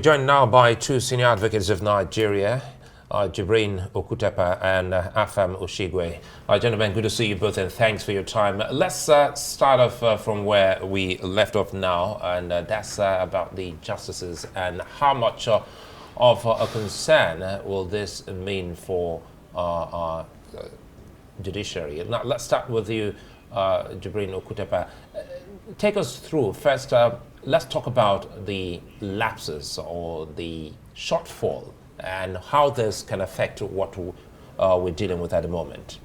joined now by two senior advocates of Nigeria, Jibrin Okutepa and Afam Osigwe. Gentlemen, good to see you both and thanks for your time. Let's start off from where we left off now, and that's about the justices and how much of a concern will this mean for our judiciary. Now, let's start with you, Jibrin Okutepa. Take us through. First, let's talk about the lapses or the shortfall and how this can affect what we're dealing with at the moment.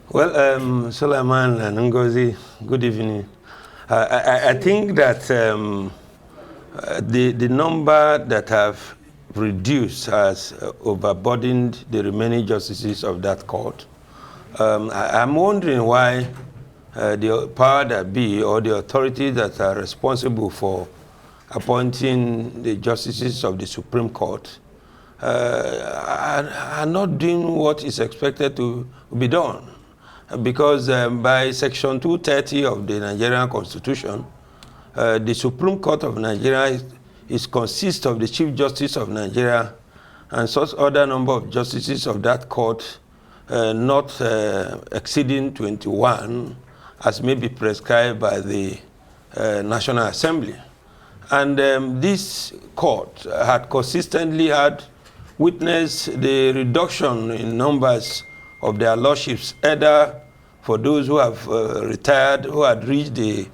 Well, Suleiman and Ngozi, good evening. I think that the number that have reduced has overburdened the remaining justices of that court. I'm wondering why the power that be or the authorities that are responsible for appointing the justices of the Supreme Court are not doing what is expected to be done. Because by Section 230 of the Nigerian Constitution, the Supreme Court of Nigeria consists of the Chief Justice of Nigeria and such other number of justices of that court not exceeding 21, as may be prescribed by the National Assembly. And this court had consistently had witnessed the reduction in numbers of their lordships, either for those who have retired, who had reached the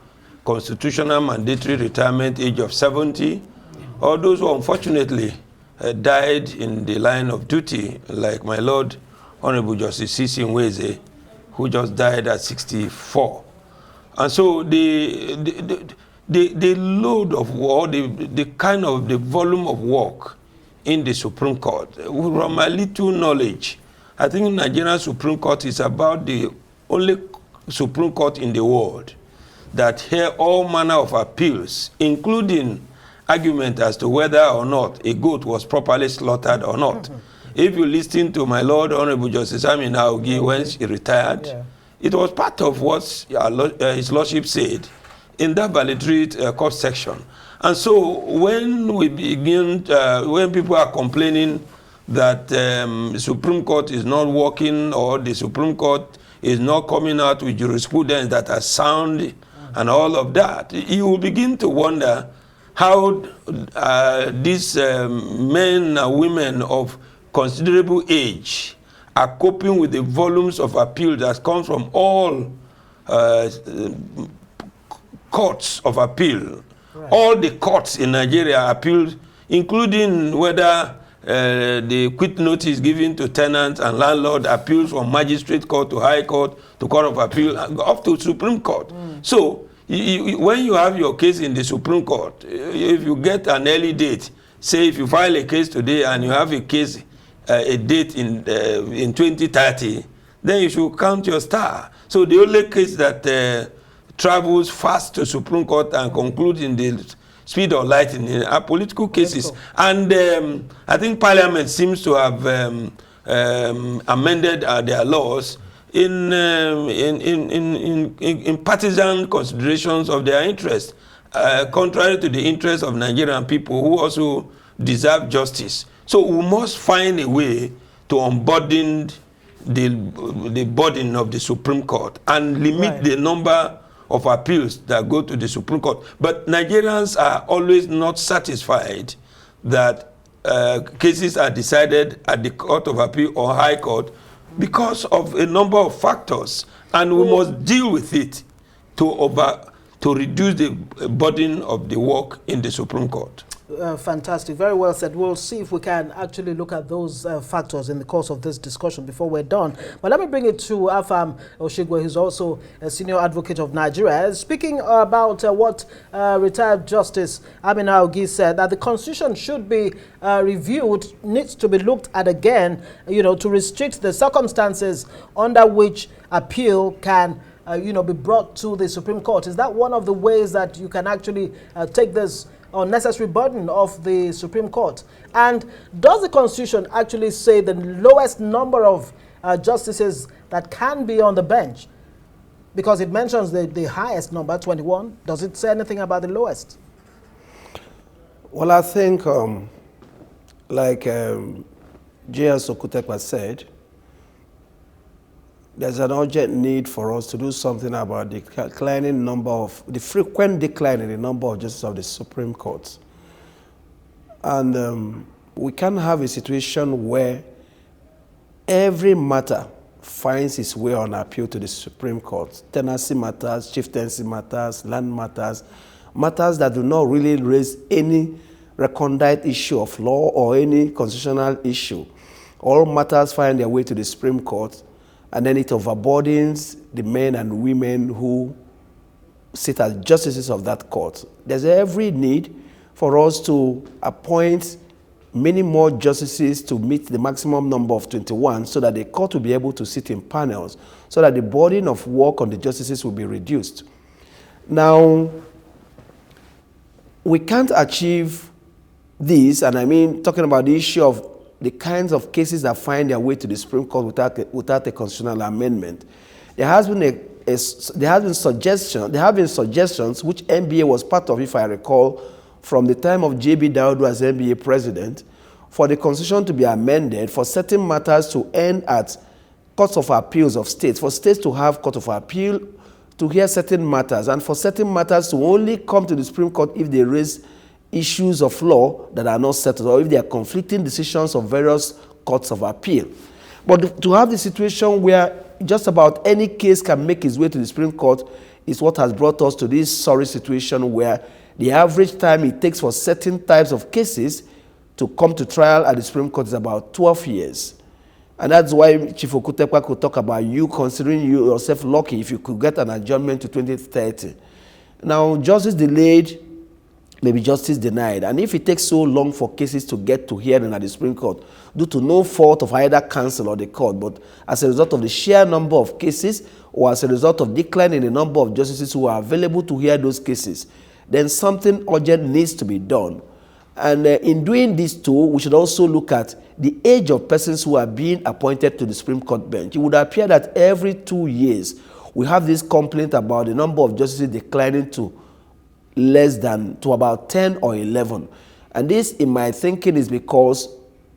constitutional mandatory retirement age of 70, or those who unfortunately died in the line of duty, like my Lord Honorable Justice C.C. Nweze, who just died at 64. And so the load of work, the kind of the volume of work in the Supreme Court, from my little knowledge, I think Nigerian Supreme Court is about the only Supreme Court in the world that hear all manner of appeals, including argument as to whether or not a goat was properly slaughtered or not. If you listen to my Lord Honorable Justice Amina Ogi when she retired, it was part of what his Lordship said in that valedictory court section. And so when we begin, when people are complaining that the Supreme Court is not working or the Supreme Court is not coming out with jurisprudence that are sound and all of that, you will begin to wonder how these men and women of considerable age are coping with the volumes of appeal that come from all courts of appeal. Right. All the courts in Nigeria appealed, including whether the quit notice given to tenants and landlord, appeals from magistrate court to high court to court of appeal, up to Supreme Court. So when you have your case in the Supreme Court, if you get an early date, say if you file a case today and you have a case, a date in 2030, then you should count your star. So the only case that travels fast to Supreme Court and concludes in the speed of lightning are political cases. And I think Parliament seems to have amended their laws in partisan considerations of their interests, contrary to the interests of Nigerian people who also deserve justice. So we must find a way to unburden the burden of the Supreme Court and limit the number of appeals that go to the Supreme Court. But Nigerians are always not satisfied that cases are decided at the Court of Appeal or High Court because of a number of factors. And we must deal with it to reduce the burden of the work in the Supreme Court. Fantastic. Very well said. We'll see if we can actually look at those factors in the course of this discussion before we're done. But let me bring it to Afam Osigwe, who's also a senior advocate of Nigeria. Speaking about what retired Justice Amina Ogi said, that the Constitution should be reviewed, needs to be looked at again, to restrict the circumstances under which appeal can be brought to the Supreme Court. Is that one of the ways that you can actually take this unnecessary burden of the Supreme Court? And does the Constitution actually say the lowest number of justices that can be on the bench? Because it mentions the highest number, 21. Does it say anything about the lowest? Well, I think, like J.S. Okutepa said, there's an urgent need for us to do something about the frequent decline in the number of justices of the Supreme Court. And we can't have a situation where every matter finds its way on appeal to the Supreme Court. Tenancy matters, chieftaincy matters, land matters, matters that do not really raise any recondite issue of law or any constitutional issue. All matters find their way to the Supreme Court, and then it overburdens the men and women who sit as justices of that court. There's every need for us to appoint many more justices to meet the maximum number of 21 so that the court will be able to sit in panels, so that the burden of work on the justices will be reduced. Now, we can't achieve this, and I mean talking about the issue of the kinds of cases that find their way to the Supreme Court without a constitutional amendment. There have been suggestions, which NBA was part of, if I recall, from the time of J.B. Daudu as NBA president, for the Constitution to be amended, for certain matters to end at courts of appeals of states, for states to have court of appeal to hear certain matters, and for certain matters to only come to the Supreme Court if they raise issues of law that are not settled, or if they are conflicting decisions of various courts of appeal. But to have the situation where just about any case can make its way to the Supreme Court is what has brought us to this sorry situation where the average time it takes for certain types of cases to come to trial at the Supreme Court is about 12 years. And that's why Chief Okutepa could talk about you considering yourself lucky if you could get an adjournment to 2030. Now, justice delayed may be justice denied. And if it takes so long for cases to get to hearing at the Supreme Court, due to no fault of either counsel or the court, but as a result of the sheer number of cases or as a result of decline in the number of justices who are available to hear those cases, then something urgent needs to be done. And in doing this too, we should also look at the age of persons who are being appointed to the Supreme Court bench. It would appear that every 2 years, we have this complaint about the number of justices declining to about 10 or 11. And this, in my thinking, is because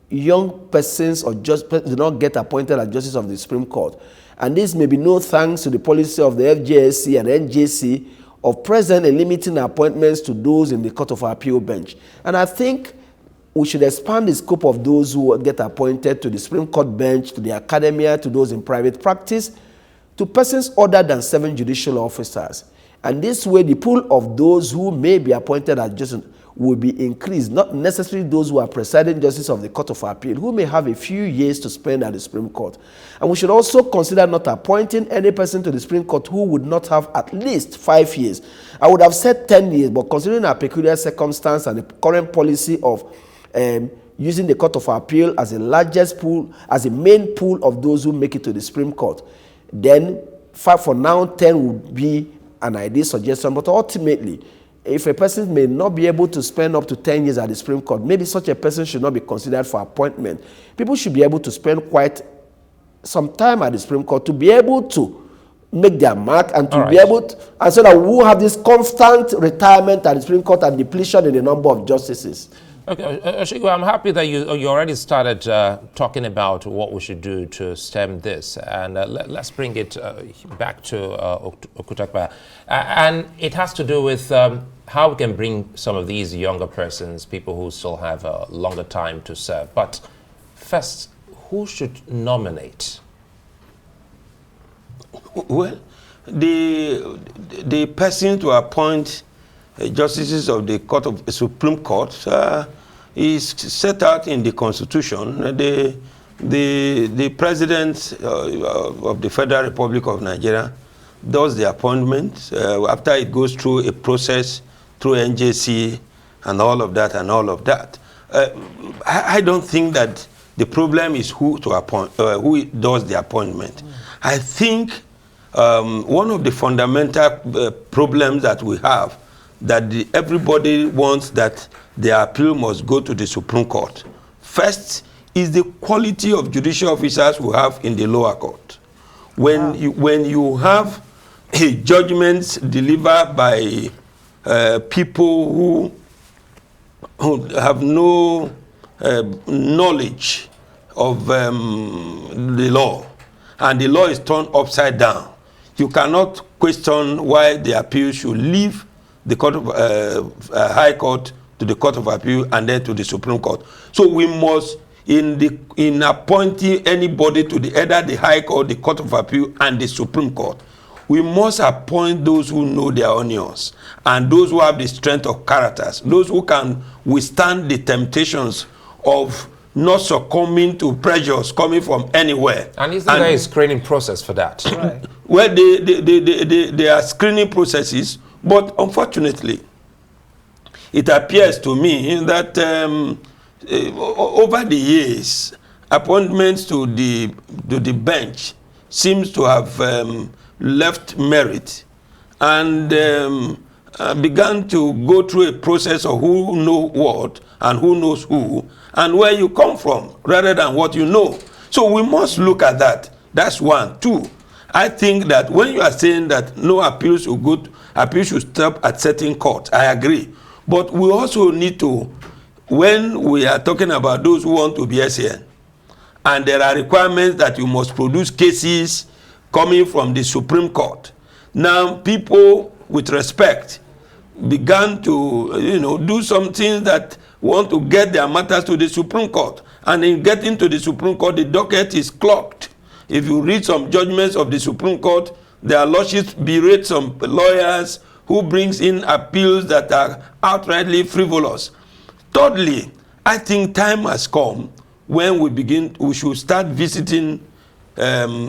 young persons or just do not get appointed as justices of the Supreme Court. And this may be no thanks to the policy of the FJSC and NJC of presently limiting appointments to those in the Court of Appeal bench. And I think we should expand the scope of those who get appointed to the Supreme Court bench, to the academia, to those in private practice, to persons other than 7 judicial officers. And this way, the pool of those who may be appointed as justices will be increased, not necessarily those who are presiding justice of the Court of Appeal, who may have a few years to spend at the Supreme Court. And we should also consider not appointing any person to the Supreme Court who would not have at least 5 years. I would have said 10 years, but considering our peculiar circumstance and the current policy of using the Court of Appeal as the largest pool, as the main pool of those who make it to the Supreme Court, then 5 for now, 10 would be an ideal suggestion. But ultimately, if a person may not be able to spend up to 10 years at the Supreme Court, maybe such a person should not be considered for appointment. People should be able to spend quite some time at the Supreme Court to be able to make their mark and to be able to, and so that we will have this constant retirement at the Supreme Court and depletion in the number of justices. Okay, Osigwe, I'm happy that you already started talking about what we should do to stem this, and let's bring it back to Okutepa. And it has to do with how we can bring some of these younger persons, people who still have a longer time to serve. But first, who should nominate? Well, the person to appoint justices of the Supreme Court is set out in the Constitution. The President of the Federal Republic of Nigeria does the appointment after it goes through a process through NJC and all of that. I don't think that the problem is who to appoint, who does the appointment. I think one of the fundamental problems that we have, that everybody wants that the appeal must go to the Supreme Court. First is the quality of judicial officers we have in the lower court. When you have judgments delivered by people who who have no knowledge of the law, and the law is turned upside down, you cannot question why the appeal should leave the court of High Court to the Court of Appeal and then to the Supreme Court. So we must, in appointing anybody to either the High Court, the Court of Appeal, and the Supreme Court, we must appoint those who know their onions and those who have the strength of characters, those who can withstand the temptations of not succumbing to pressures coming from anywhere. And isn't there a screening process for that? Right. Well, there are screening processes, but unfortunately, it appears to me that over the years, appointments to the bench seems to have left merit and began to go through a process of who know what and who knows who and where you come from rather than what you know. So we must look at that. That's one. Two, I think that when you are saying that no appeals should go, appeals should stop at certain courts, I agree. But we also need to, when we are talking about those who want to be SAN, and there are requirements that you must produce cases coming from the Supreme Court. Now, people with respect began to, do something that want to get their matters to the Supreme Court. And in getting to the Supreme Court, the docket is clogged. If you read some judgments of the Supreme Court, their lordships berate some lawyers who brings in appeals that are outrightly frivolous. Thirdly, I think time has come when we should start visiting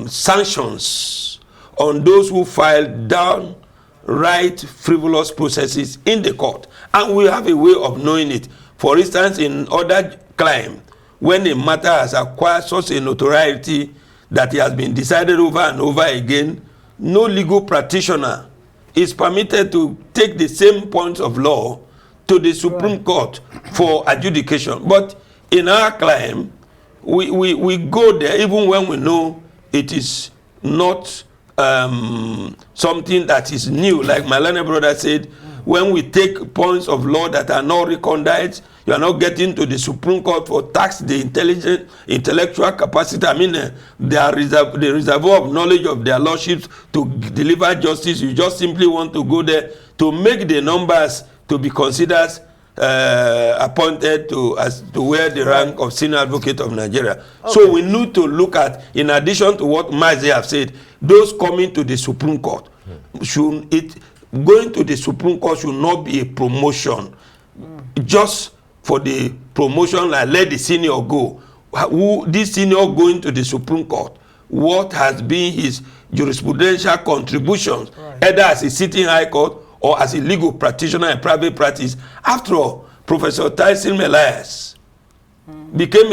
sanctions on those who file downright frivolous processes in the court. And we have a way of knowing it. For instance, in other claims, when a matter has acquired such a notoriety that it has been decided over and over again, no legal practitioner is permitted to take the same points of law to the Supreme Court for adjudication. But in our claim, we go there even when we know it is not something that is new. Like my learned brother said, when we take points of law that are not recondite, you are not getting to the Supreme Court for tax the intellectual capacity. I mean, the reservoir of knowledge of their lordships to deliver justice. You just simply want to go there to make the numbers to be considered appointed to wear the rank of senior advocate of Nigeria. Okay. So we need to look at, in addition to what Mazi have said, those coming to the Supreme Court, going to the Supreme Court should not be a promotion. Just for the promotion, like let the senior go. This senior going to the Supreme Court, what has been his jurisprudential contributions, either as a sitting high court or as a legal practitioner in private practice. After all, Professor Tyson Elias became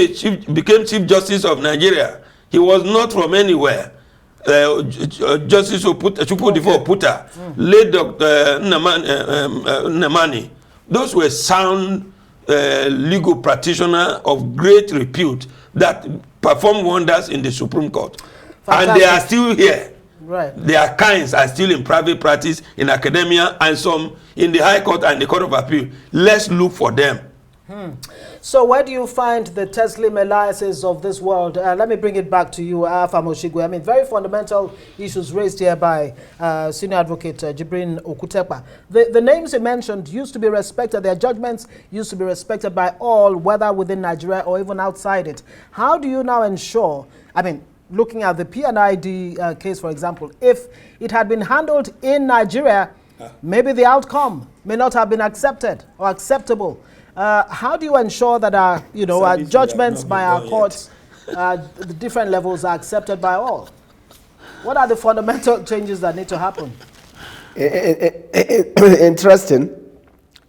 Chief Justice of Nigeria. He was not from anywhere. Justice Oputa, late Dr. Namani. Those were sound legal practitioners of great repute that performed wonders in the Supreme Court. Fantastic. And they are still here. Right. Their kinds are still in private practice, in academia, and some in the High Court and the Court of Appeal. Let's look for them. So where do you find the Teslim Eliases of this world? Let me bring it back to you, Afam Osigwe. I mean, very fundamental issues raised here by Senior Advocate Jibrin Okutepa. The names he mentioned used to be respected. Their judgments used to be respected by all, whether within Nigeria or even outside it. How do you now ensure, I mean, looking at the PNID case, for example, if it had been handled in Nigeria, maybe the outcome may not have been accepted or acceptable. How do you ensure that our judgments by our courts, the different levels, are accepted by all? What are the fundamental changes that need to happen? Interesting.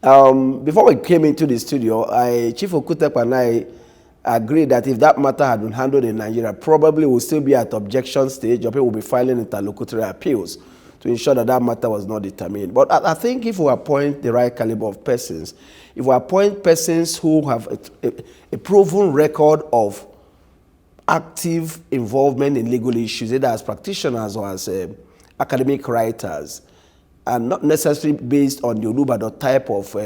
Before we came into the studio, Chief Okutepa and I agreed that if that matter had been handled in Nigeria, probably will still be at objection stage, or people will be filing interlocutory appeals to ensure that that matter was not determined. But I think if we appoint the right caliber of persons, if we appoint persons who have a proven record of active involvement in legal issues, either as practitioners or as academic writers, and not necessarily based on the Olubado type of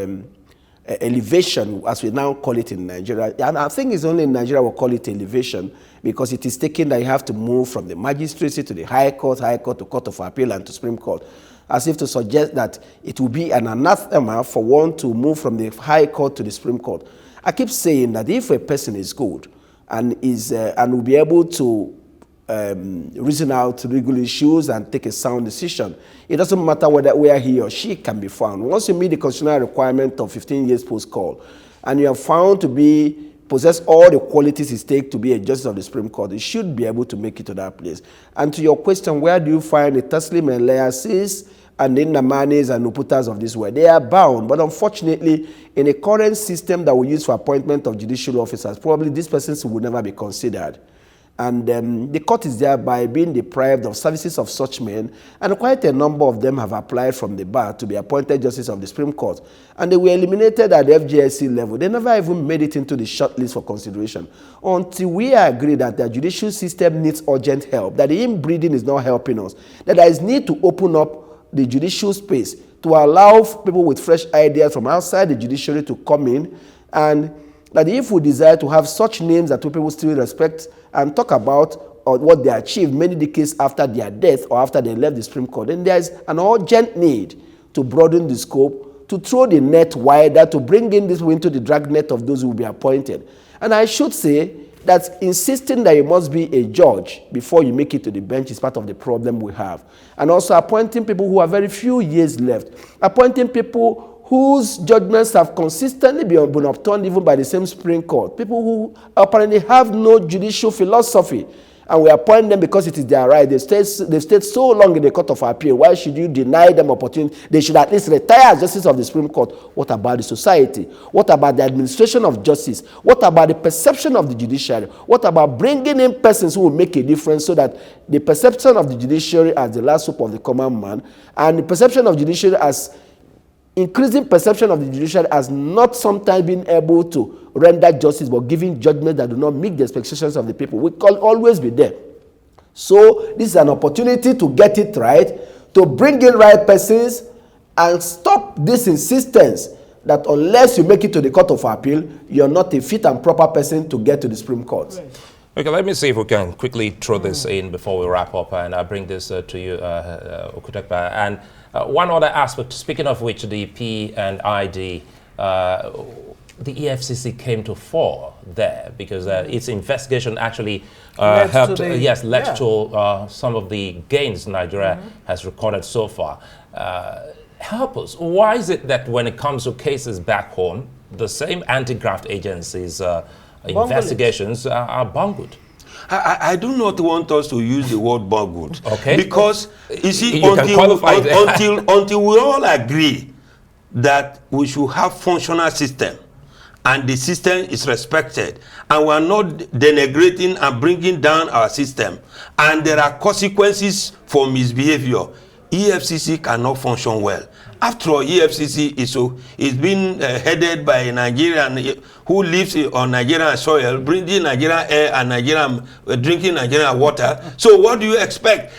elevation, as we now call it in Nigeria. And I think it's only in Nigeria we'll call it elevation, because it is taken that you have to move from the magistracy to the High Court to Court of Appeal, and to Supreme Court, as if to suggest that it will be an anathema for one to move from the High Court to the Supreme Court. I keep saying that if a person is good and will be able to reason out legal issues and take a sound decision, it doesn't matter where he or she can be found. Once you meet the constitutional requirement of 15 years post-call, and you are found to possess all the qualities it takes to be a justice of the Supreme Court, you should be able to make it to that place. And to your question, where do you find the Taslim and Leasis and the Namanis and Uputas of this world? They are bound, but unfortunately, in the current system that we use for appointment of judicial officers, probably these persons will never be considered. And the court is thereby being deprived of services of such men, and quite a number of them have applied from the bar to be appointed justice of the Supreme Court. And they were eliminated at the FJSC level. They never even made it into the short list for consideration until we agree that the judicial system needs urgent help, that the inbreeding is not helping us, that there is need to open up the judicial space to allow people with fresh ideas from outside the judiciary to come in, and that if we desire to have such names that people still respect and talk about what they achieved many decades after their death or after they left the Supreme Court, then there is an urgent need to broaden the scope, to throw the net wider, to bring in this into the dragnet of those who will be appointed. And I should say that insisting that you must be a judge before you make it to the bench is part of the problem we have. And also appointing people who have very few years left, appointing people whose judgments have consistently been overturned even by the same Supreme Court, people who apparently have no judicial philosophy, and we appoint them because it is their right. They've stayed so long in the Court of Appeal. Why should you deny them opportunity? They should at least retire as justice of the Supreme Court. What about the society? What about the administration of justice? What about the perception of the judiciary? What about bringing in persons who will make a difference, so that the perception of the judiciary as the last hope of the common man, and the perception of judiciary as increasing perception of the judiciary as not sometimes being able to render justice, but giving judgment that do not meet the expectations of the people, we can always be there. So this is an opportunity to get it right, to bring in right persons, and stop this insistence that unless you make it to the Court of Appeal, you're not a fit and proper person to get to the Supreme Court. Right. Okay, let me see if we can quickly throw this in before we wrap up, and I'll bring this to you, Okutepa. And one other aspect, speaking of which, the P&ID, the EFCC came to fore there, because its investigation actually helped, led to some of the gains Nigeria has recorded so far. Help us. Why is it that when it comes to cases back home, the same anti-graft agencies' investigations are bungled? I do not want us to use the word bungled. Okay. Because, you see, until we all agree that we should have functional system, and the system is respected, and we are not denigrating and bringing down our system, and there are consequences for misbehavior, EFCC cannot function well. After all, EFCC is being headed by a Nigerian who lives on Nigerian soil, breathing Nigerian air and drinking Nigerian water. So what do you expect?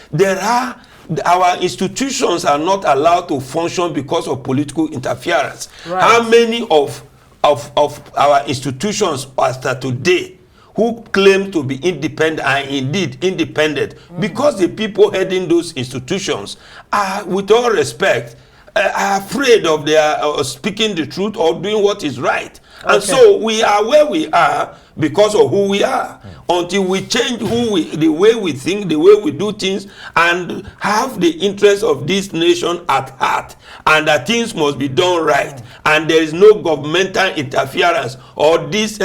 Our institutions are not allowed to function because of political interference. Right. How many of our institutions after today who claim to be independent are indeed independent? Because the people heading those institutions are, with all respect, are afraid of their speaking the truth or doing what is right. And so we are where we are because of who we are. Until we change the way we think, the way we do things, and have the interest of this nation at heart, and that things must be done right, and there is no governmental interference, or this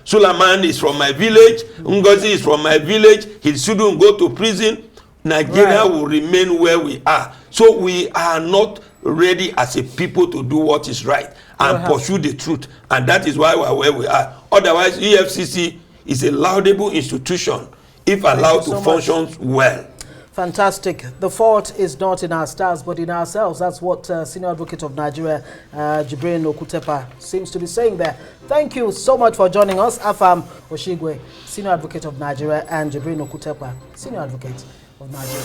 Suleiman is from my village, Ngozi is from my village, he shouldn't go to prison, Nigeria will remain where we are. So we are not ready as a people to do what is right and pursue the truth. And that is why we are where we are. Otherwise, EFCC is a laudable institution if allowed to function well. Fantastic. The fault is not in our stars, but in ourselves. That's what Senior Advocate of Nigeria, Jibrin Okutepa, seems to be saying there. Thank you so much for joining us. Afam Osigwe, Senior Advocate of Nigeria, and Jibrin Okutepa, Senior Advocate of Nigeria.